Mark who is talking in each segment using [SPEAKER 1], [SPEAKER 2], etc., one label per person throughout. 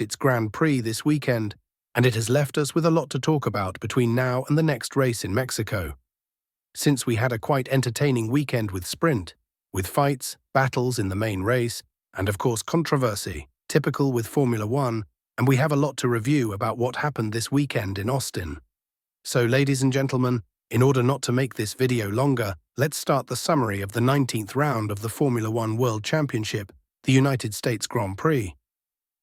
[SPEAKER 1] its Grand Prix this weekend, and it has left us with a lot to talk about between now and the next race in Mexico. Since we had a quite entertaining weekend with sprint, with fights, battles in the main race, and of course controversy, typical with Formula One, and we have a lot to review about what happened this weekend in Austin. So, ladies and gentlemen, in order not to make this video longer, let's start the summary of the 19th round of the Formula One World Championship, the United States Grand Prix.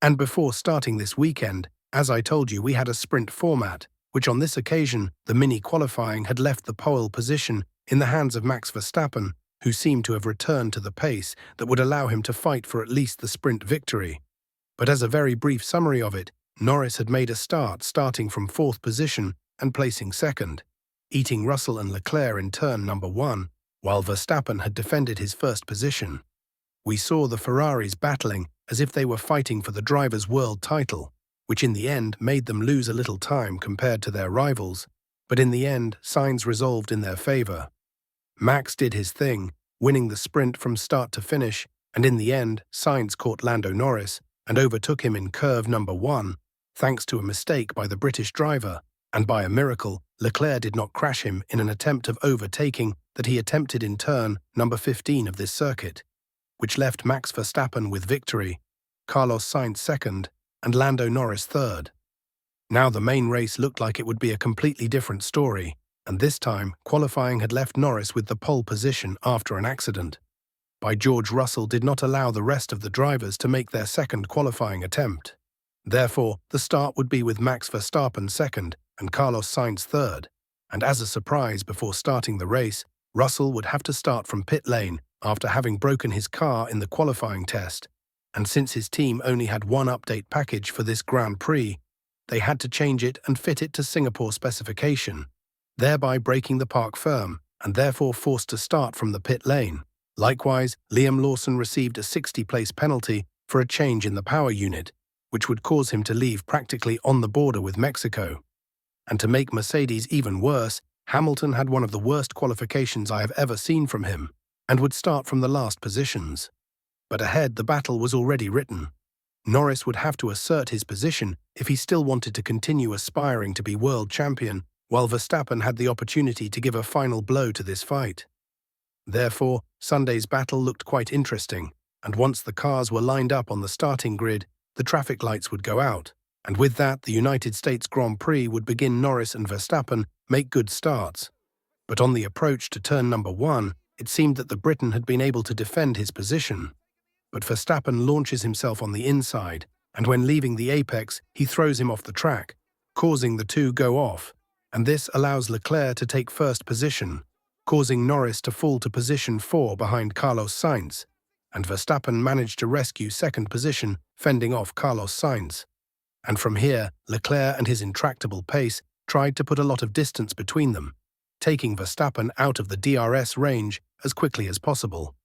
[SPEAKER 1] And before starting this weekend, as I told you, we had a sprint format, which on this occasion, the mini-qualifying had left the pole position in the hands of Max Verstappen, who seemed to have returned to the pace that would allow him to fight for at least the sprint victory. But as a very brief summary of it, Norris had made a start starting from 4th position and placing 2nd, eating Russell and Leclerc in turn number 1, while Verstappen had defended his 1st position. We saw the Ferraris battling as if they were fighting for the drivers' world title, which in the end made them lose a little time compared to their rivals, but in the end, signs resolved in their favor. Max did his thing, winning the sprint from start to finish, and in the end, Sainz caught Lando Norris and overtook him in curve number 1, thanks to a mistake by the British driver, and by a miracle, Leclerc did not crash him in an attempt of overtaking that he attempted in turn number 15 of this circuit, which left Max Verstappen with victory, Carlos Sainz 2nd, and Lando Norris 3rd. Now the main race looked like it would be a completely different story, and this time qualifying had left Norris with the pole position after an accident. By George Russell did not allow the rest of the drivers to make their 2nd qualifying attempt. Therefore, the start would be with Max Verstappen 2nd and Carlos Sainz 3rd, and as a surprise before starting the race, Russell would have to start from pit lane after having broken his car in the qualifying test, and since his team only had one update package for this Grand Prix, they had to change it and fit it to Singapore specification, thereby breaking the parc ferme and therefore forced to start from the pit lane. Likewise, Liam Lawson received a 60-place penalty for a change in the power unit, which would cause him to leave practically on the border with Mexico. And to make Mercedes even worse, Hamilton had one of the worst qualifications I have ever seen from him, and would start from the last positions. But ahead the battle was already written. Norris would have to assert his position if he still wanted to continue aspiring to be world champion, while Verstappen had the opportunity to give a final blow to this fight. Therefore, Sunday's battle looked quite interesting, and once the cars were lined up on the starting grid, the traffic lights would go out, and with that the United States Grand Prix would begin. Norris and Verstappen make good starts. But on the approach to turn number 1, it seemed that the Briton had been able to defend his position. But Verstappen launches himself on the inside, and when leaving the apex, he throws him off the track, causing the two go off, and this allows Leclerc to take 1st position, causing Norris to fall to position 4 behind Carlos Sainz, and Verstappen managed to rescue 2nd position, fending off Carlos Sainz. And from here, Leclerc and his intractable pace tried to put a lot of distance between them, taking Verstappen out of the DRS range as quickly as possible.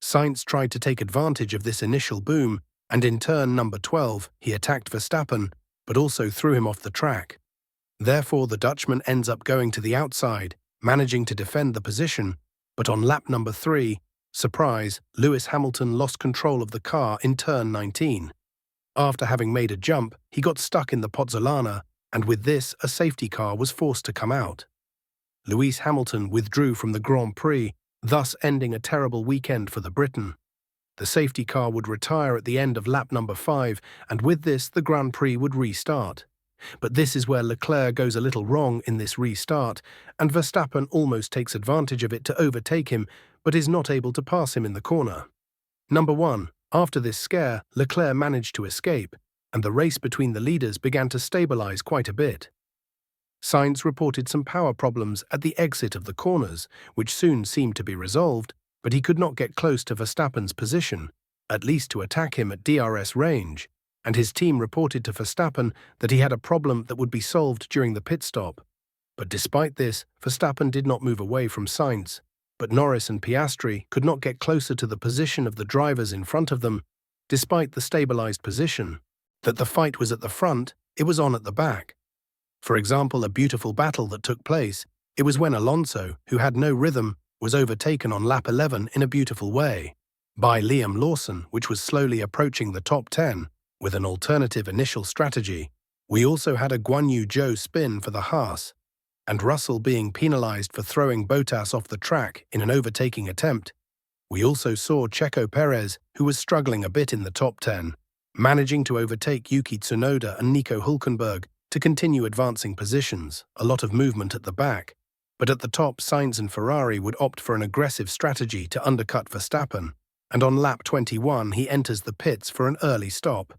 [SPEAKER 1] Sainz tried to take advantage of this initial boom, and in turn number 12, he attacked Verstappen, but also threw him off the track. Therefore, the Dutchman ends up going to the outside, managing to defend the position, but on lap number 3, surprise, Lewis Hamilton lost control of the car in turn 19. After having made a jump, he got stuck in the Pozzolana, and with this, a safety car was forced to come out. Lewis Hamilton withdrew from the Grand Prix, thus ending a terrible weekend for the Briton. The safety car would retire at the end of lap number 5, and with this the Grand Prix would restart. But this is where Leclerc goes a little wrong in this restart, and Verstappen almost takes advantage of it to overtake him, but is not able to pass him in the corner. Number 1. After this scare, Leclerc managed to escape, and the race between the leaders began to stabilize quite a bit. Sainz reported some power problems at the exit of the corners, which soon seemed to be resolved, but he could not get close to Verstappen's position, at least to attack him at DRS range, and his team reported to Verstappen that he had a problem that would be solved during the pit stop. But despite this, Verstappen did not move away from Sainz, but Norris and Piastri could not get closer to the position of the drivers in front of them, despite the stabilized position. That the fight was at the front, it was on at the back. For example, a beautiful battle that took place, it was when Alonso, who had no rhythm, was overtaken on lap 11 in a beautiful way by Liam Lawson, which was slowly approaching the top 10, with an alternative initial strategy. We also had a Guan Yu Zhou spin for the Haas, and Russell being penalized for throwing Bottas off the track in an overtaking attempt. We also saw Checo Perez, who was struggling a bit in the top 10, managing to overtake Yuki Tsunoda and Nico Hülkenberg to continue advancing positions, a lot of movement at the back. But at the top, Sainz and Ferrari would opt for an aggressive strategy to undercut Verstappen, and on lap 21 he enters the pits for an early stop.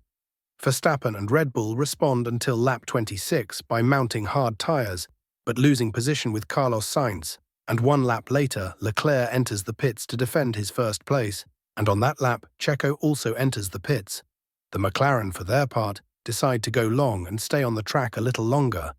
[SPEAKER 1] Verstappen and Red Bull respond until lap 26 by mounting hard tyres, but losing position with Carlos Sainz, and 1 lap later Leclerc enters the pits to defend his first place, and on that lap Checo also enters the pits. The McLaren, for their part, decide to go long and stay on the track a little longer.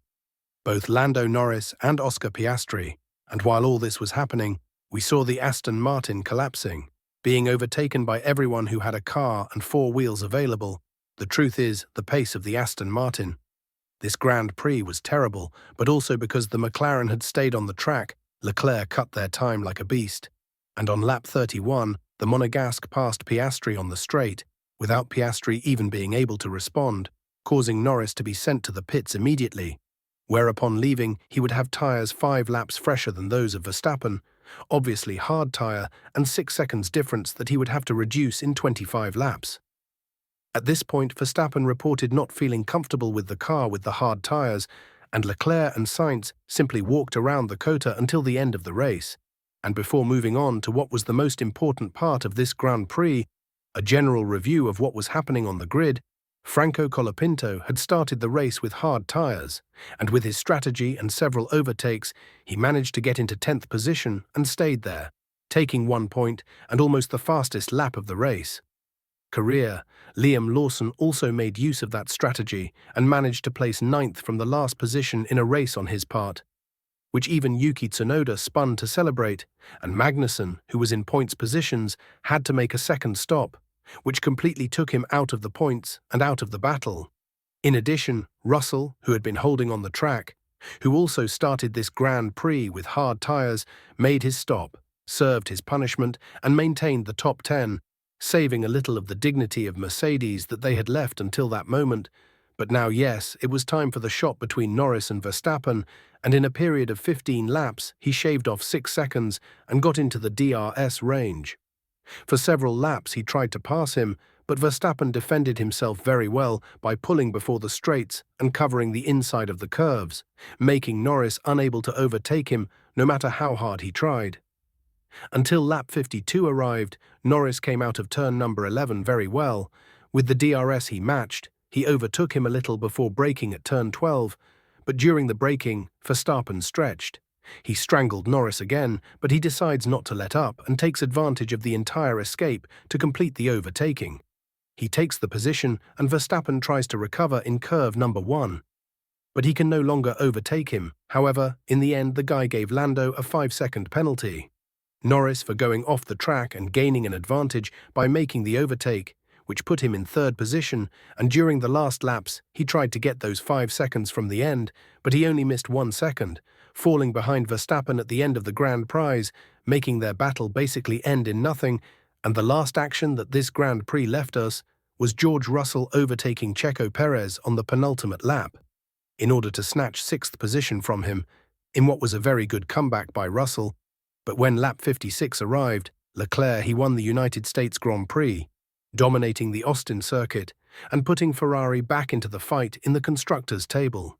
[SPEAKER 1] Both Lando Norris and Oscar Piastri, and while all this was happening, we saw the Aston Martin collapsing, being overtaken by everyone who had a car and 4 wheels available. The truth is, the pace of the Aston Martin. This Grand Prix was terrible, but also because the McLaren had stayed on the track, Leclerc cut their time like a beast. And on lap 31, the Monegasque passed Piastri on the straight, without Piastri even being able to respond, causing Norris to be sent to the pits immediately, where upon leaving he would have tyres 5 laps fresher than those of Verstappen, obviously hard tyre, and 6 seconds difference that he would have to reduce in 25 laps. At this point, Verstappen reported not feeling comfortable with the car with the hard tyres, and Leclerc and Sainz simply walked around the COTA until the end of the race. And before moving on to what was the most important part of this Grand Prix, a general review of what was happening on the grid, Franco Colapinto had started the race with hard tyres, and with his strategy and several overtakes, he managed to get into 10th position and stayed there, taking 1 point and almost the fastest lap of the race. Liam Lawson also made use of that strategy and managed to place 9th from the last position in a race on his part, which even Yuki Tsunoda spun to celebrate, and Magnussen, who was in points positions, had to make a second stop, which completely took him out of the points and out of the battle. In addition, Russell, who had been holding on the track, who also started this Grand Prix with hard tyres, made his stop, served his punishment, and maintained the top 10, saving a little of the dignity of Mercedes that they had left until that moment. But now, yes, it was time for the shot between Norris and Verstappen, and in a period of 15 laps, he shaved off 6 seconds and got into the DRS range. For several laps, he tried to pass him, but Verstappen defended himself very well by pulling before the straights and covering the inside of the curves, making Norris unable to overtake him no matter how hard he tried. Until lap 52 arrived, Norris came out of turn number 11 very well. With the DRS he matched, he overtook him a little before braking at turn 12, but during the braking, Verstappen stretched. He strangled Norris again, but he decides not to let up and takes advantage of the entire escape to complete the overtaking. He takes the position and Verstappen tries to recover in curve number 1. But he can no longer overtake him. However, in the end the guy gave Lando a 5-second penalty. Norris for going off the track and gaining an advantage by making the overtake, which put him in 3rd position, and during the last laps he tried to get those 5 seconds from the end, but he only missed 1 second, falling behind Verstappen at the end of the Grand Prize, making their battle basically end in nothing, and the last action that this Grand Prix left us was George Russell overtaking Checo Perez on the penultimate lap, in order to snatch 6th position from him, in what was a very good comeback by Russell. But when lap 56 arrived, Leclerc won the United States Grand Prix, dominating the Austin circuit and putting Ferrari back into the fight in the constructors' table.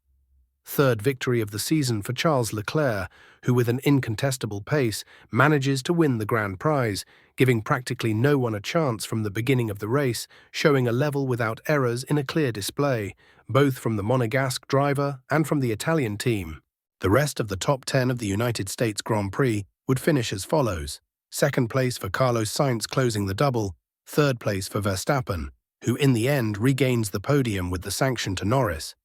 [SPEAKER 1] 3rd victory of the season for Charles Leclerc, who with an incontestable pace manages to win the Grand Prize, giving practically no one a chance from the beginning of the race, showing a level without errors in a clear display, both from the Monegasque driver and from the Italian team. The rest of the top 10 of the United States Grand Prix would finish as follows: 2nd place for Carlos Sainz closing the double, 3rd place for Verstappen, who in the end regains the podium with the sanction to Norris,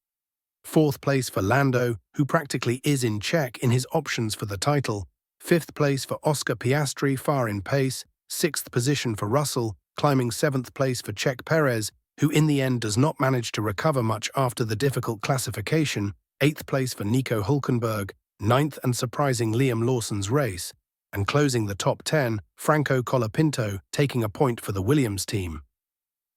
[SPEAKER 1] 4th place for Lando, who practically is in check in his options for the title, 5th place for Oscar Piastri far in pace, 6th position for Russell, climbing 7th place for Checo Perez, who in the end does not manage to recover much after the difficult classification, 8th place for Nico Hülkenberg, 9th and surprising Liam Lawson's race, and closing the top 10, Franco Colapinto taking a point for the Williams team.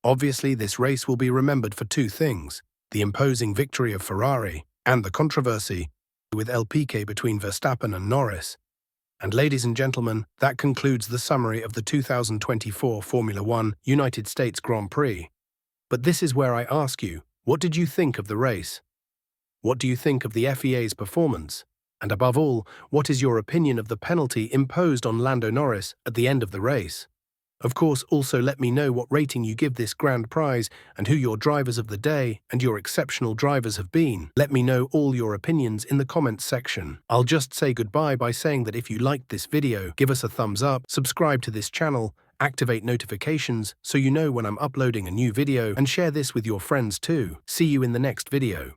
[SPEAKER 1] Obviously, this race will be remembered for two things: the imposing victory of Ferrari and the controversy with LPK between Verstappen and Norris. And ladies and gentlemen, that concludes the summary of the 2024 Formula One United States Grand Prix. But this is where I ask you, what did you think of the race? What do you think of the FIA's performance? And above all, what is your opinion of the penalty imposed on Lando Norris at the end of the race? Of course, also let me know what rating you give this grand prize and who your drivers of the day and your exceptional drivers have been. Let me know all your opinions in the comments section. I'll just say goodbye by saying that if you liked this video, give us a thumbs up, subscribe to this channel, activate notifications so you know when I'm uploading a new video, and share this with your friends too. See you in the next video.